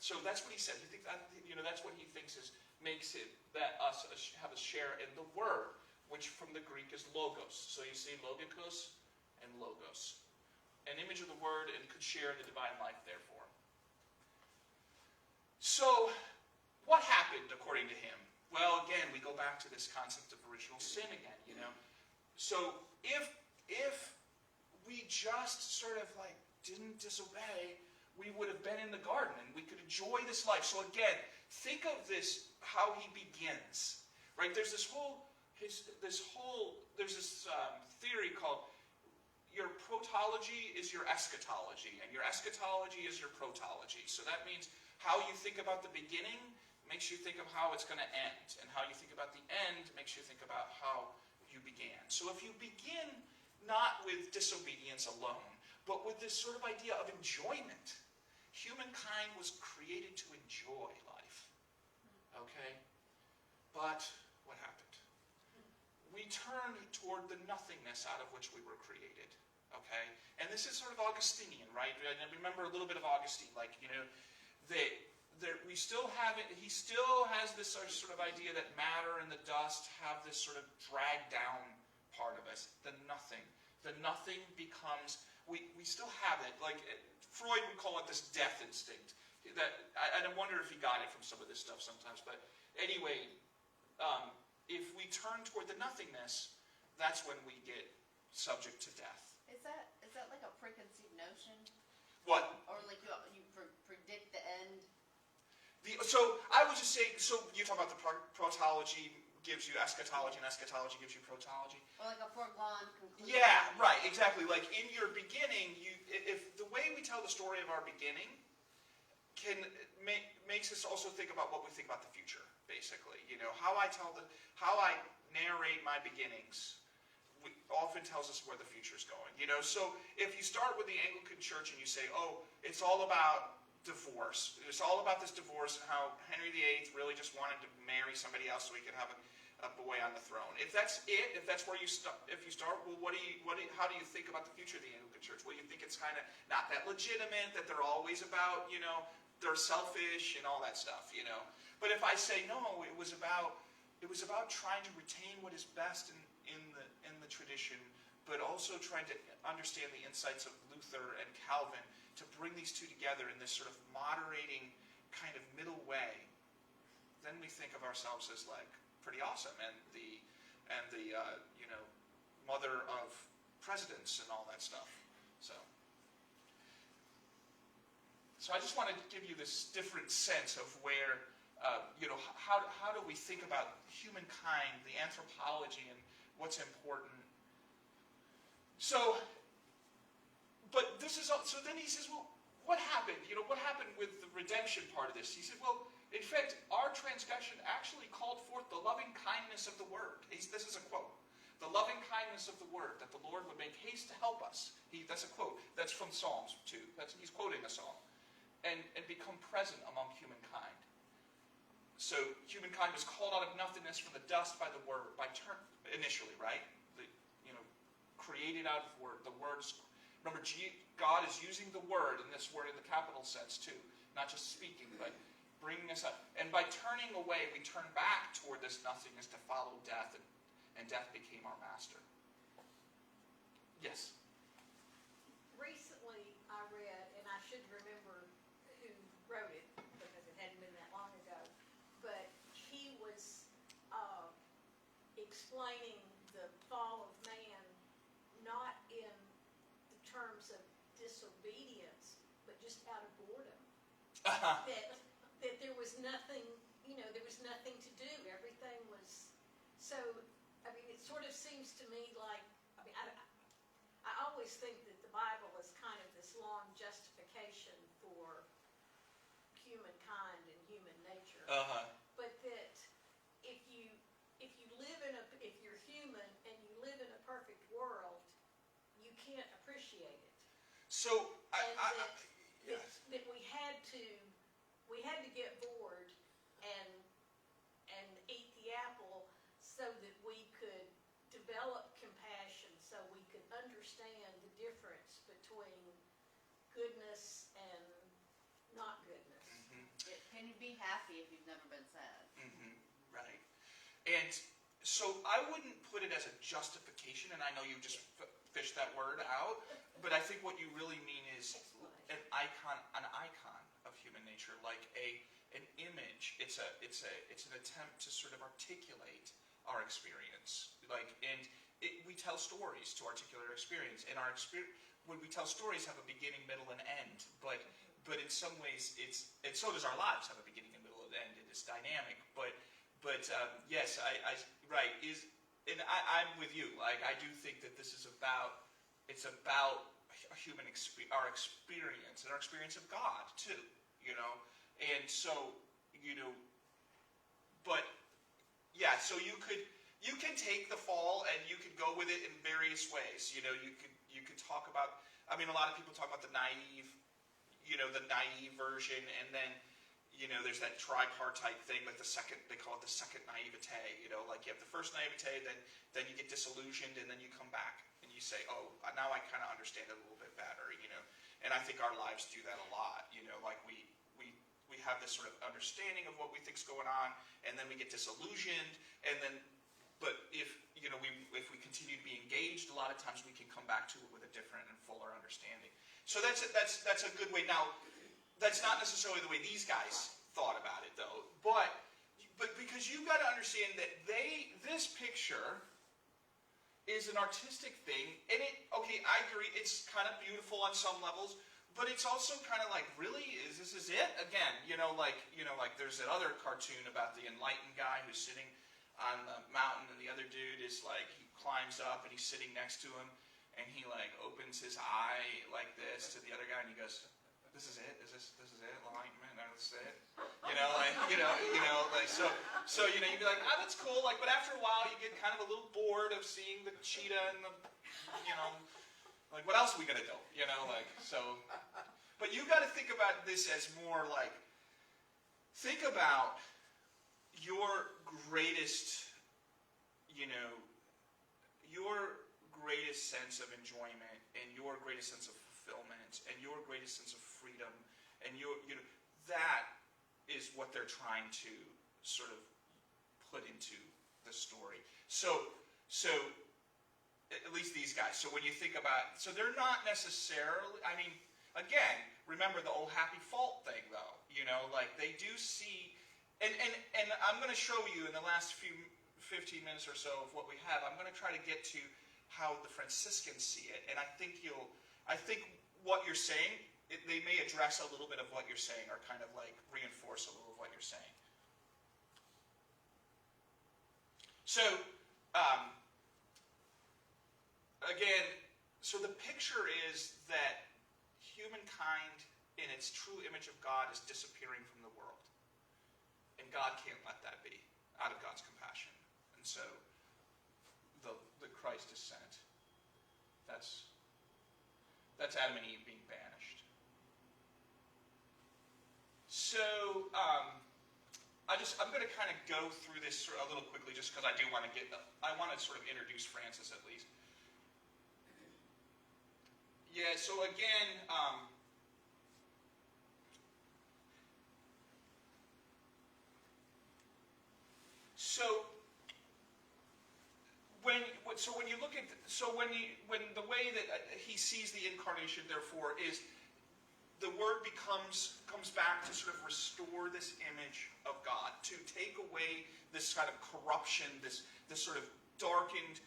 So that's what he said. That's what he thinks makes it that us have a share in the word, which from the Greek is logos. So you see logikos and logos. An image of the word, and could share in the divine life, therefore. So, what happened according to him? Well, again, we go back to this concept of original sin again, So, if we just sort of didn't disobey, we would have been in the garden and we could enjoy this life. So again, think of this, how he begins, right? There's this theory called your protology is your eschatology, and your eschatology is your protology. So that means how you think about the beginning makes you think of how it's going to end, and how you think about the end makes you think about how you began. So if you begin not with disobedience alone, but with this sort of idea of enjoyment, humankind was created to enjoy life. Okay? But what happened? We turned toward the nothingness out of which we were created. Okay? And this is sort of Augustinian, right? And remember a little bit of Augustine, he still has this sort of idea that matter and the dust have this sort of dragged down part of us. The nothing. The nothing becomes, we still have it. Freud would call it this death instinct. I wonder if he got it from some of this stuff sometimes. But anyway, if we turn toward the nothingness, that's when we get subject to death. Is that like a preconceived notion? What? Or like you predict the end? So I would just say, so you talk about the protology gives you eschatology, and eschatology gives you protology. Or like a foregone conclusion? Yeah, right, exactly. Like in your beginning, if the way we tell the story of our beginning makes us also think about what we think about the future, basically. How I narrate my beginnings often tells us where the future's going. So if you start with the Anglican Church and you say, oh, it's all about divorce. It's all about this divorce and how Henry VIII really just wanted to marry somebody else so he could have a boy on the throne. If that's it, if that's where you start, well, how do you think about the future of the Anglican Church? Well, you think it's kind of not that legitimate, that they're always about, they're selfish and all that stuff, But if I say no, it was about trying to retain what is best in the tradition, but also trying to understand the insights of Luther and Calvin, to bring these two together in this sort of moderating kind of middle way, then we think of ourselves as like pretty awesome and the mother of presidents and all that stuff. So I just wanted to give you this different sense of where how do we think about humankind, the anthropology, and what's important. But this is so. Then he says, "Well, what happened? What happened with the redemption part of this?" He said, "Well, in fact, our transgression actually called forth the loving kindness of the Word." This is a quote: "The loving kindness of the Word, that the Lord would make haste to help us." That's a quote. That's from Psalms 2. He's quoting a psalm, and become present among humankind. So humankind was called out of nothingness from the dust by the Word, initially, right? Created out of Word. The Word's. Remember, God is using the Word in this word in the capital sense too. Not just speaking, but bringing us up. And by turning away, we turn back toward this nothingness to follow death, and death became our master. Yes? Recently, I read, and I should remember who wrote it, because it hadn't been that long ago, but he was explaining the fall of man not in terms of disobedience, but just out of boredom. That there was nothing, there was nothing to do. Everything was so. I mean, it sort of seems to me like, I always think that the Bible is kind of this long justification for humankind and human nature. But that if you're human and you live in a perfect world, you can't appreciate it. So that we had to get bored and eat the apple so that we could develop compassion, so we could understand the difference between goodness and not goodness. Can you be happy if you've never been sad? Right. And so I wouldn't put it as a justification, and I know you just fished that word out, but I think what you really mean is an icon of human nature, like an image. It's an attempt to sort of articulate our experience. We tell stories to articulate our experience, and our experience, when we tell stories, have a beginning, middle, and end. But in some ways, and so does our lives have a beginning, and middle, and end. It is dynamic. But yes, I'm with you. Like, I do think that this is about. It's about our experience and our experience of God too. And so but yeah. So you can take the fall and you could go with it in various ways. You could talk about. I mean, a lot of people talk about the naive version, and then there's that tripartite thing, like they call it the second naivete. Like you have the first naivete, then you get disillusioned, and then you come back and you say, oh, now I kind of understand it a little bit better. And I think our lives do that a lot. Like we have this sort of understanding of what we think's going on, and then we get disillusioned, and then. But if we continue to be engaged, a lot of times we can come back to it with a different and fuller understanding. So that's a good way. Now, that's not necessarily the way these guys thought about it, though. But But because you've got to understand that this picture is an artistic thing, and I agree, it's kind of beautiful on some levels, but it's also kind of like, really, this is it? Again, like there's that other cartoon about the enlightened guy who's sitting on the mountain, and the other dude is like, he climbs up, and he's sitting next to him, and he like opens his eye like this to the other guy, and he goes, "This is it? This is it? Enlightenment? This is it?" So you'd be like, "Ah, that's cool." Like, but after a while, you get kind of a little bored of seeing the cheetah and the, like, what else are we gonna do? But you got to think about this as more like, think about your greatest, your greatest sense of enjoyment and your greatest sense of fulfillment and your greatest sense of freedom and that is what they're trying to sort of put into the story. So at least these guys. So when you think about, so they're not necessarily, again, remember the old happy fault thing though, like they do see, and I'm going to show you in the last 15 minutes or so of what we have, I'm going to try to get to how the Franciscans see it, and I think what you're saying, they may address a little bit of what you're saying, or kind of like reinforce a little of what you're saying. So, again, so the picture is that humankind, in its true image of God, is disappearing from the world. And God can't let that be, out of God's compassion. And so, the Christ is sent. That's Adam and Eve being banished. So, I'm going to kind of go through this a little quickly, just because I want to sort of introduce Francis at least. Yeah. So again, when the way that he sees the incarnation, therefore, is the Word comes back to sort of restore this image of God, to take away this kind of corruption, this sort of darkened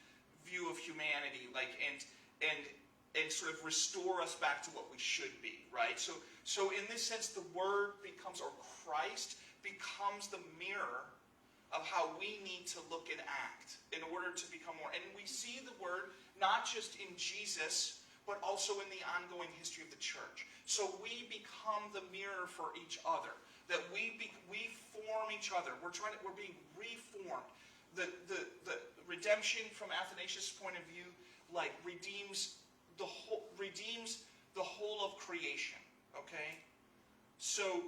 view of humanity, and sort of restore us back to what we should be, right? So in this sense, the Word becomes, or Christ becomes the mirror of how we need to look and act in order to become more. And we see the Word not just in Jesus, but also in the ongoing history of the church. So we become the mirror for each other. That we form each other. We're being reformed. The redemption from Athanasius' point of view, like redeems the whole of creation. Okay? So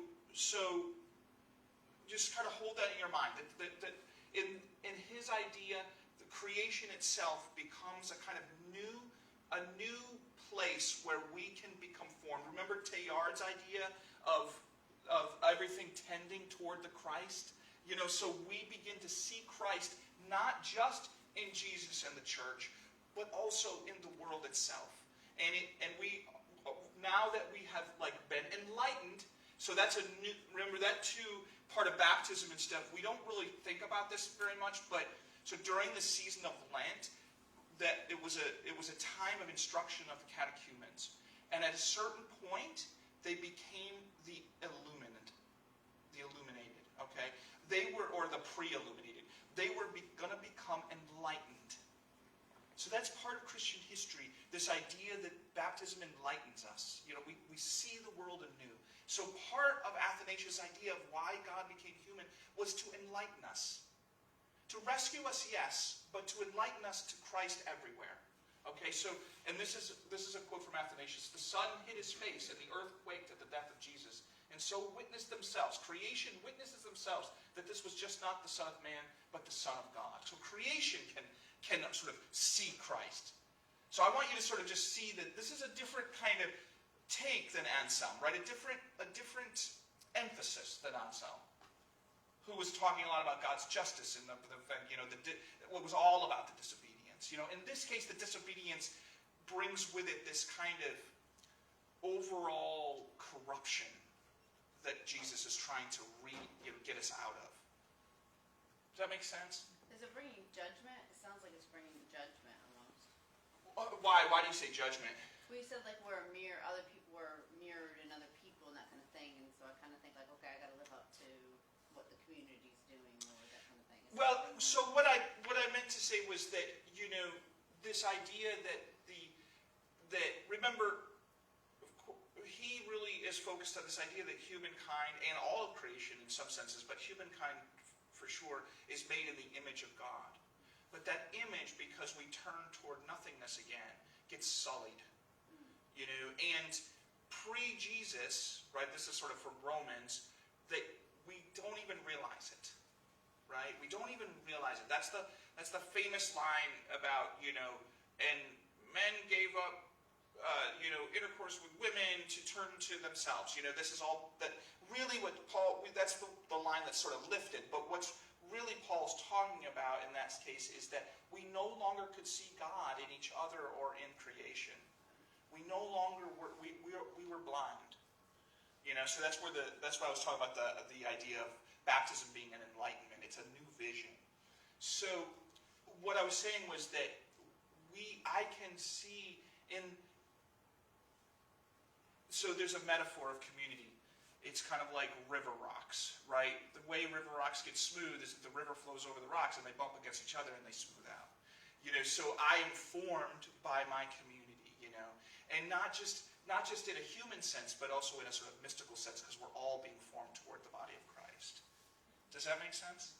just kind of hold that in your mind. That in his idea, the creation itself becomes a kind of new place where we can become formed. Remember Teilhard's idea of everything tending toward the Christ? So we begin to see Christ not just in Jesus and the church, but also in the world itself. And we, now that we have been enlightened, so that's remember that too, part of baptism and stuff. We don't really think about this very much, but so during the season of Lent, that it was a time of instruction of the catechumens. And at a certain point, they became the illuminated, okay? They were, or the pre-illuminated. They were going to become enlightened. So that's part of Christian history, this idea that baptism enlightens us. We see the world anew. So part of Athanasius' idea of why God became human was to enlighten us. To rescue us, yes, but to enlighten us to Christ everywhere. Okay, so, and this is a quote from Athanasius. The sun hid his face, and the earth quaked at the death of Jesus. And so witnessed themselves, creation witnesses themselves, that this was just not the Son of Man, but the Son of God. So creation can sort of see Christ. So I want you to sort of just see that this is a different kind of take than Anselm, right? A different emphasis than Anselm, who was talking a lot about God's justice and what was all about the disobedience. In this case, the disobedience brings with it this kind of overall corruption that Jesus is trying to get us out of. Does that make sense? Is it bringing judgment? It sounds like it's bringing judgment almost. Why? Why do you say judgment? Well, you said like we're a mirror, other people were mirrored in other people and that kind of thing, and so I kind of think like, okay, I got to live up to what the community's doing or that kind of thing. Well, so what I meant to say was that, you know, this idea that remember, he really is focused on this idea that humankind and all of creation in some senses, but humankind for sure is made in the image of God. But that image, because we turn toward nothingness again, gets sullied. You know, and pre-Jesus, right, this is sort of from Romans, that we don't even realize it. Right? We don't even realize it. That's the famous line about, you know, and men gave up you know, intercourse with women to turn to themselves. You know, this is all that really what Paul, that's the line that's sort of lifted. But what's really Paul's talking about in that case is that we no longer could see God in each other or in creation. We no longer were, we were blind. You know, so that's why I was talking about the idea of baptism being an enlightenment. It's a new vision. So what I was saying was that I can see in. So there's a metaphor of community. It's kind of like river rocks, right? The way river rocks get smooth is that the river flows over the rocks and they bump against each other and they smooth out. You know, so I am formed by my community, you know, and not just in a human sense, but also in a sort of mystical sense, because we're all being formed toward the body of Christ. Does that make sense?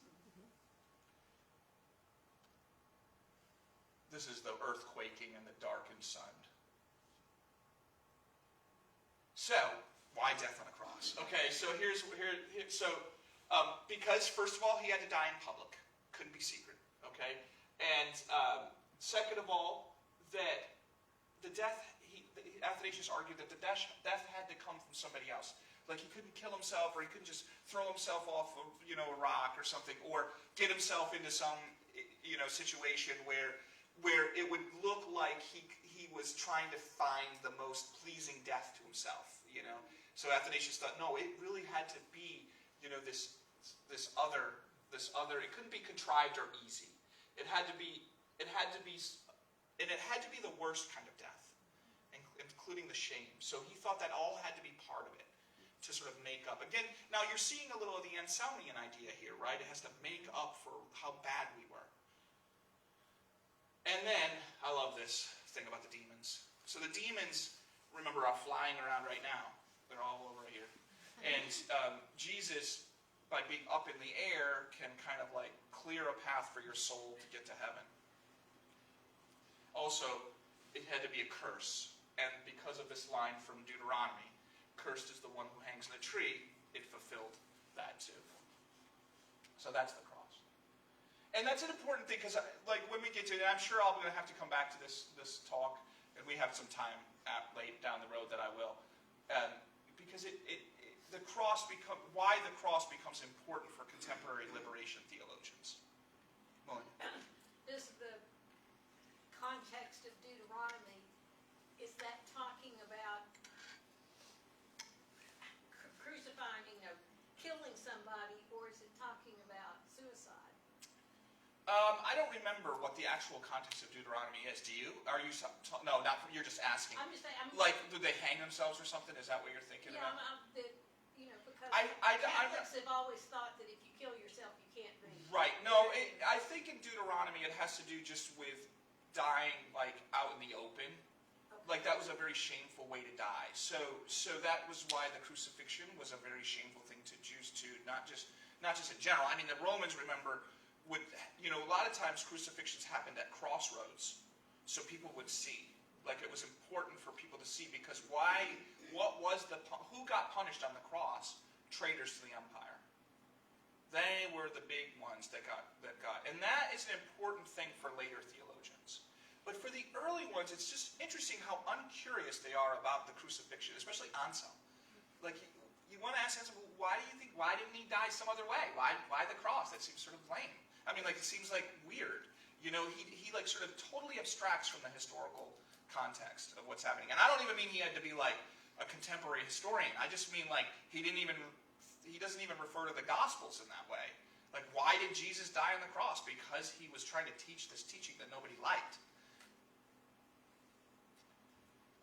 This is the earth quaking and the darkened sun. So, why death on a cross? Okay, so because first of all, he had to die in public, couldn't be secret. Okay, and second of all, that the death. Athanasius argued that the death had to come from somebody else. Like he couldn't kill himself, or he couldn't just throw himself off of, you know, a rock or something, or get himself into some, you know, situation where it would look like he was trying to find the most pleasing death to himself, you know. So Athanasius thought, no, it really had to be, you know, this other. It couldn't be contrived or easy. It had to be the worst kind of death, including the shame. So he thought that all had to be part of it to sort of make up. Again, now you're seeing a little of the Anselmian idea here, right? It has to make up for how bad we were. And then, I love this thing about the demons. So the demons, remember, are flying around right now. They're all over here. And Jesus, by being up in the air, can kind of like clear a path for your soul to get to heaven. Also, it had to be a curse. And because of this line from Deuteronomy, cursed is the one who hangs in a tree, it fulfilled that too. So that's the cross. And that's an important thing, because like when we get to it, and I'm sure I'm going to have to come back to this talk, and we have some time late down the road that I will, because why the cross becomes important for contemporary liberation theologians. Molly. Does the context of Deuteronomy, is that talking about crucifying, killing somebody, or is it talking about suicide? I don't remember what the actual context of Deuteronomy is. Do you? Are you? No, not. You're just asking. I'm just saying. Like, do they hang themselves or something? Is that what you're thinking about? Because I Catholics have always thought that if you kill yourself, you can't be. Right. No, I think in Deuteronomy it has to do just with dying, like, out in the open. Okay. Like, that was a very shameful way to die. So that was why the crucifixion was a very shameful thing to Jews to not just in general. I mean, the Romans, remember, would, you know, a lot of times crucifixions happened at crossroads, so people would see. Like, it was important for people to see, because who got punished on the cross? Traitors to the empire. They were the big ones that got, and that is an important thing for later theologians. But for the early ones, it's just interesting how uncurious they are about the crucifixion, especially Anselm. Like, you want to ask Anselm, why didn't he die some other way? Why the cross? That seems sort of lame. I mean, like, it seems like weird. You know, he like sort of totally abstracts from the historical context of what's happening. And I don't even mean he had to be like a contemporary historian. I just mean like he doesn't even refer to the Gospels in that way. Like, why did Jesus die on the cross? Because he was trying to teach this teaching that nobody liked.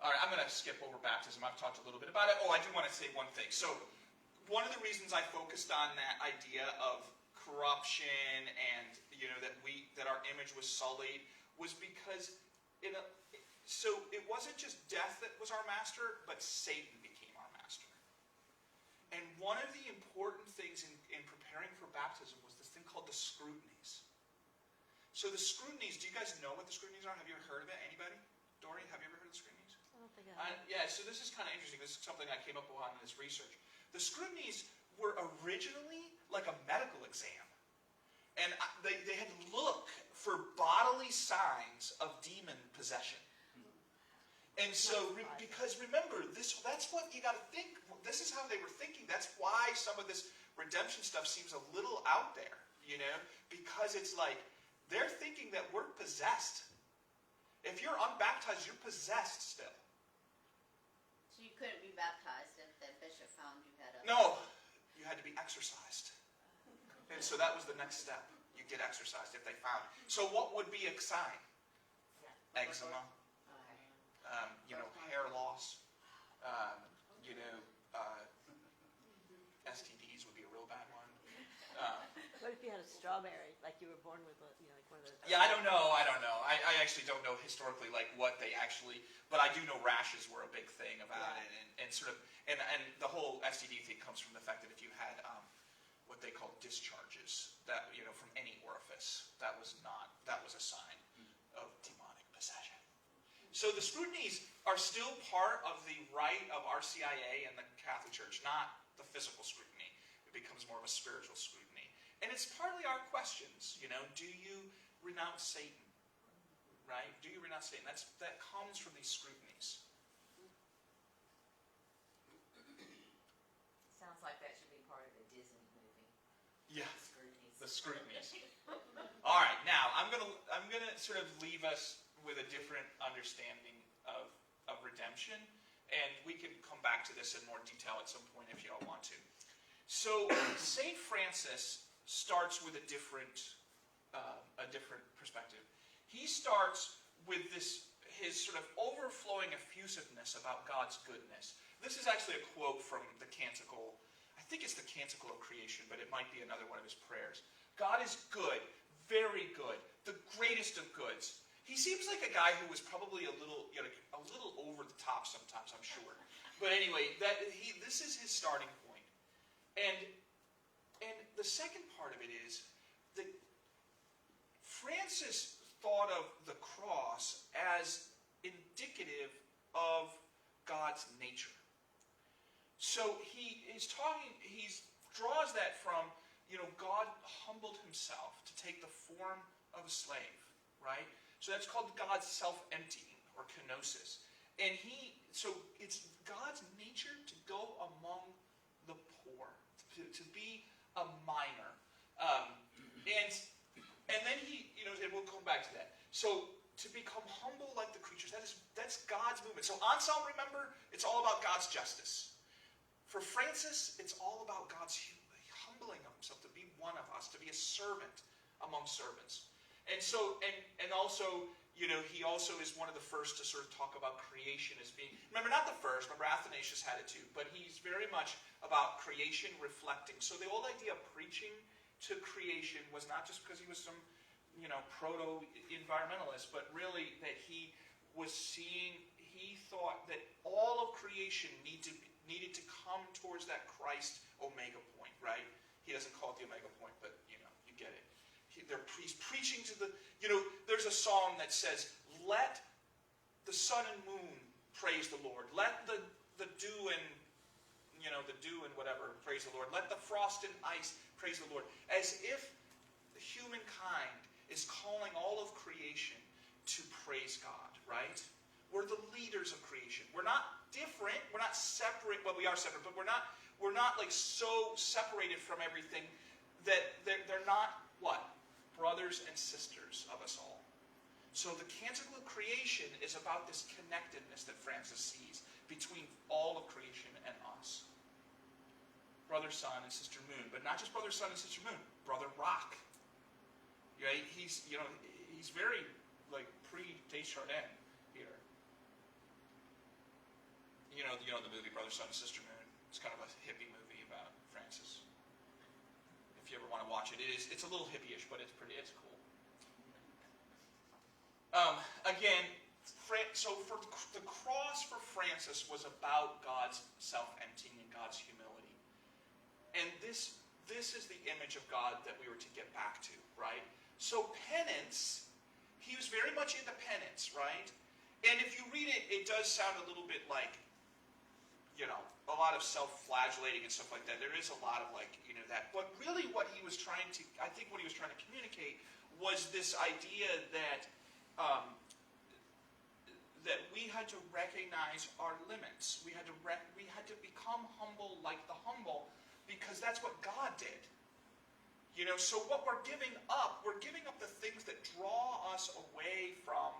All right, I'm going to skip over baptism. I've talked a little bit about it. Oh, I do want to say one thing. So, one of the reasons I focused on that idea of corruption and, that our image was sullied was because so it wasn't just death that was our master, but Satan became our master. And one of the important things in preparing for baptism was this thing called the scrutinies. So the scrutinies, do you guys know what the scrutinies are? Have you ever heard of it? Anybody? Dory, have you ever heard of the scrutinies? I don't think I have. Yeah, so this is kind of interesting. This is something I came up with in this research. The scrutinies were originally like a medical exam. And they had to look for bodily signs of demon possession. And so, because remember, that's what you got to think. This is how they were thinking. That's why some of this redemption stuff seems a little out there, because it's like they're thinking that we're possessed. If you're unbaptized, you're possessed still. So you couldn't be baptized if the bishop found you had a... No, you had to be exorcised. And so that was the next step. You get exorcised if they found it. So what would be a sign? Eczema. Hair loss. STDs would be a real bad one. What if you had a strawberry, like you were born with, like one of those? Yeah, I don't know. I actually don't know historically what they actually, but I do know rashes were a big thing about it, and sort of, and the whole STD thing comes from the fact that if you had what they call discharges that from any orifice, that was a sign of demonic possession. So the scrutinies are still part of the rite of RCIA and the Catholic Church, not the physical scrutiny. It becomes more of a spiritual scrutiny. And it's partly our questions, do you renounce Satan? Right? Do you renounce Satan? That comes from these scrutinies. Sounds like that should be part of a Disney movie. Yeah. Scrutinies. The scrutinies. All right, now I'm gonna sort of leave us with a different understanding of redemption, and we can come back to this in more detail at some point if you all want to. So Saint Francis starts with a different perspective. He starts with his sort of overflowing effusiveness about God's goodness. This is actually a quote from the Canticle. I think it's the Canticle of Creation, but it might be another one of his prayers. God is good, very good, the greatest of goods. He seems like a guy who was probably a little over the top sometimes, I'm sure. But anyway, this is his starting point. And the second part of it is that Francis thought of the cross as indicative of God's nature. So he draws that from, God humbled himself to take the form of a slave, right? So that's called God's self-emptying, or kenosis. And so it's God's nature to go among the poor, to be a minor. And then and we'll come back to that. So to become humble like the creatures, that's God's movement. So Anselm, remember, it's all about God's justice. For Francis, it's all about God's humbling himself to be one of us, to be a servant among servants. And so, and also, he also is one of the first to sort of talk about creation as being, remember, not the first, remember Athanasius had it too, but he's very much about creation reflecting. So the old idea of preaching to creation was not just because he was some, proto-environmentalist, but really that he thought that all of creation needed to come towards that Christ omega point, right? He doesn't call it the omega point, but, you get it. He's preaching to there's a song that says, let the sun and moon praise the Lord. Let the dew and, the dew and whatever praise the Lord. Let the frost and ice praise the Lord. As if humankind is calling all of creation to praise God, right? We're the leaders of creation. We're not different. We're not separate. Well, we are separate, but we're not like so separated from everything that they're not what? Brothers and sisters of us all. So the Canticle of Creation is about this connectedness that Francis sees between all of creation and us. Brother Sun and Sister Moon, but not just Brother Sun and Sister Moon, Brother Rock. Right? He's very like pre-Desjardins here. You know the movie Brother Sun and Sister Moon. It's kind of a hippie movie about Francis. If you ever want to watch it, it's a little hippie-ish, but it's cool. Again, so for the cross for Francis was about God's self-emptying and God's humility. And this is the image of God that we were to get back to, right? So penance, he was very much into penance, right? And if you read it, it does sound a little bit like, a lot of self-flagellating and stuff like that. There is a lot of that. But really what he was trying to communicate was this idea that that we had to recognize our limits. We had to become humble like the humble, because that's what God did. So what we're giving up the things that draw us away from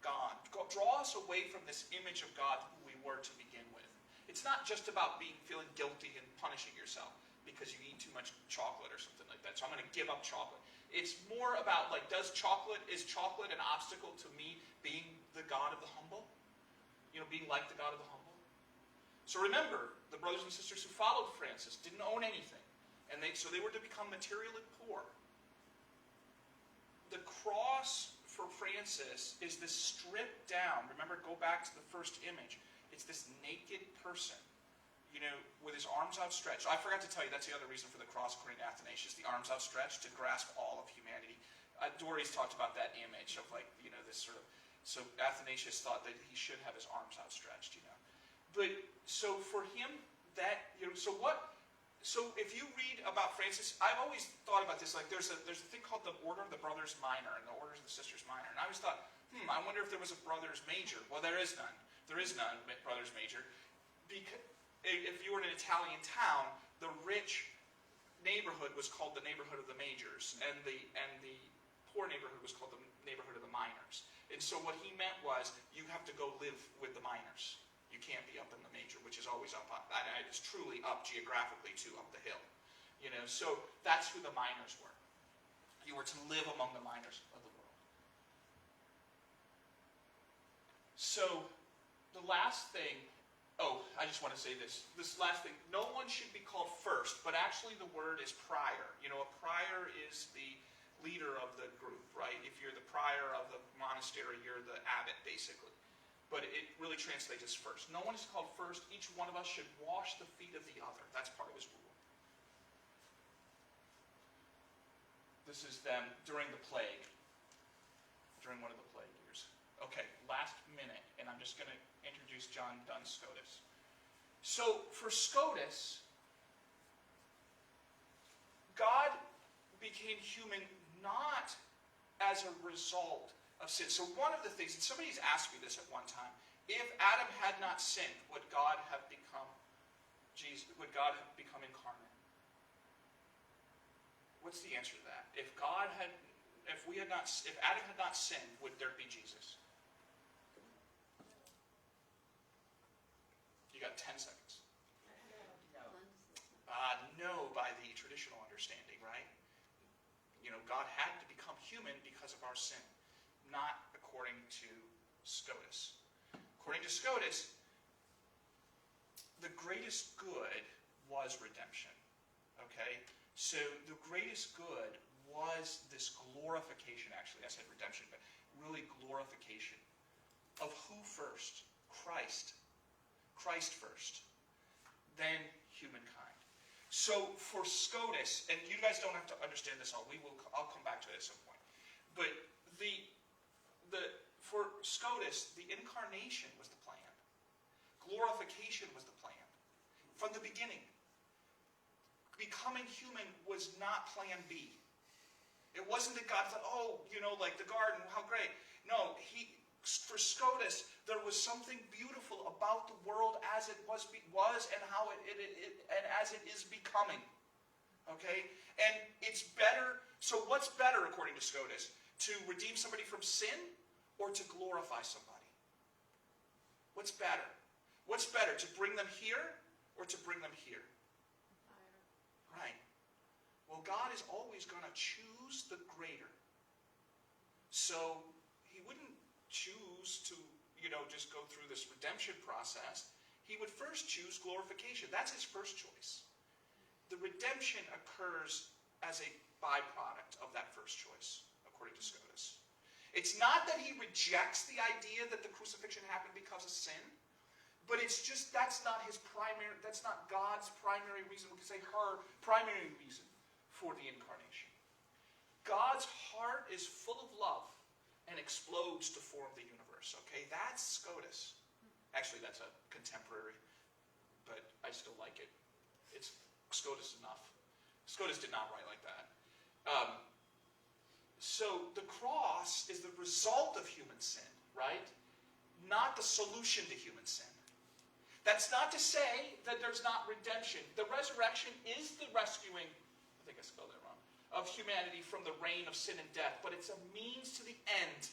God, draw us away from this image of God who we were to begin with. It's not just about feeling guilty and punishing yourself because you eat too much chocolate or something like that. So I'm going to give up chocolate. It's more about is chocolate an obstacle to me being the God of the humble? Being like the God of the humble? So remember, the brothers and sisters who followed Francis didn't own anything. And so they were to become materially poor. The cross for Francis is this stripped down. Remember, go back to the first image. It's this naked person, with his arms outstretched. I forgot to tell you, that's the other reason for the cross according to Athanasius, the arms outstretched to grasp all of humanity. Dory's talked about that image of this sort of, so Athanasius thought that he should have his arms outstretched, But, so for him, so if you read about Francis, I've always thought about this, there's a thing called the Order of the Brothers Minor and the Orders of the Sisters Minor, and I always thought, I wonder if there was a Brothers Major. Well, there is none. There is none, Brothers Major. Because if you were in an Italian town, the rich neighborhood was called the neighborhood of the majors, and the poor neighborhood was called the neighborhood of the minors. And so what he meant was, you have to go live with the minors. You can't be up in the major, which is always up. It's truly up geographically to up the hill. So that's who the minors were. You were to live among the minors of the world. So the last thing, I just want to say this. This last thing, no one should be called first, but actually the word is prior. A prior is the leader of the group, right? If you're the prior of the monastery, you're the abbot, basically. But it really translates as first. No one is called first. Each one of us should wash the feet of the other. That's part of his rule. This is them during the plague. During one of the plague years. Okay, last minute, and I'm just going to introduce John Duns Scotus. So, for Scotus, God became human not as a result of sin. So one of the things, and somebody's asked me this at one time, if Adam had not sinned, would God have become Jesus? Would God have become incarnate? What's the answer to that? If Adam had not sinned, would there be Jesus? You got 10 seconds. No, by the traditional understanding, right? God had to become human because of our sin. Not according to Scotus. According to Scotus, the greatest good was redemption. Okay? So the greatest good was this glorification, actually. I said redemption, but really glorification. Of who first? Christ. Christ first. Then humankind. So for Scotus, and you guys don't have to understand this all. I'll come back to it at some point. But for Scotus, the incarnation was the plan. Glorification was the plan. From the beginning. Becoming human was not plan B. It wasn't that God thought, like the garden, how great. No, for Scotus, there was something beautiful about the world as it was and how and as it is becoming. Okay? And it's better, so what's better according to Scotus? To redeem somebody from sin or to glorify somebody? What's better? What's better, to bring them here or to bring them here? Right. Well, God is always going to choose the greater. So he wouldn't choose to, just go through this redemption process. He would first choose glorification. That's his first choice. The redemption occurs as a byproduct of that first choice, according to Scotus. It's not that he rejects the idea that the crucifixion happened because of sin, but it's just that's not God's primary reason. We could say her primary reason for the incarnation. God's heart is full of love and explodes to form the universe. Okay, that's Scotus. Actually, that's a contemporary, but I still like it. It's Scotus enough. Scotus did not write like that. So the cross is the result of human sin, right? Not the solution to human sin. That's not to say that there's not redemption. The resurrection is the rescuing, I think I spelled that wrong, of humanity from the reign of sin and death, but it's a means to the end.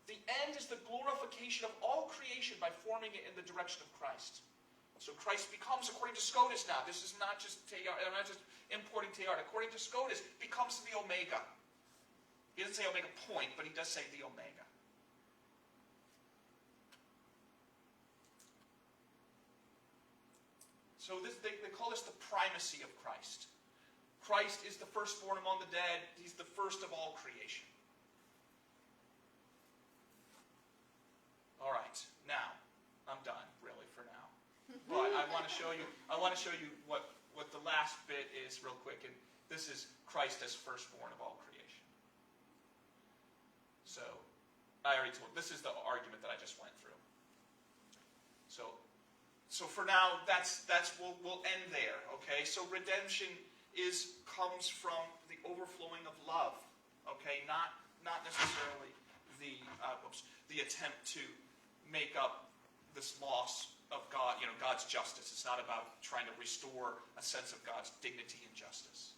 The end is the glorification of all creation by forming it in the direction of Christ. So Christ becomes, according to Scotus now, this is not just Teilhard, I'm not just importing Teilhard. According to Scotus, becomes the Omega. He doesn't say Omega point, but he does say the Omega. So they call this the primacy of Christ. Christ is the firstborn among the dead. He's the first of all creation. All right, now I'm done, really, for now. But I want to show you what the last bit is, real quick. And this is Christ as firstborn of all creation. So I already told. This is the argument that I just went through. So for now, we'll end there. Okay. So redemption comes from the overflowing of love. Okay, not necessarily the attempt to make up this loss of God, God's justice. It's not about trying to restore a sense of God's dignity and justice.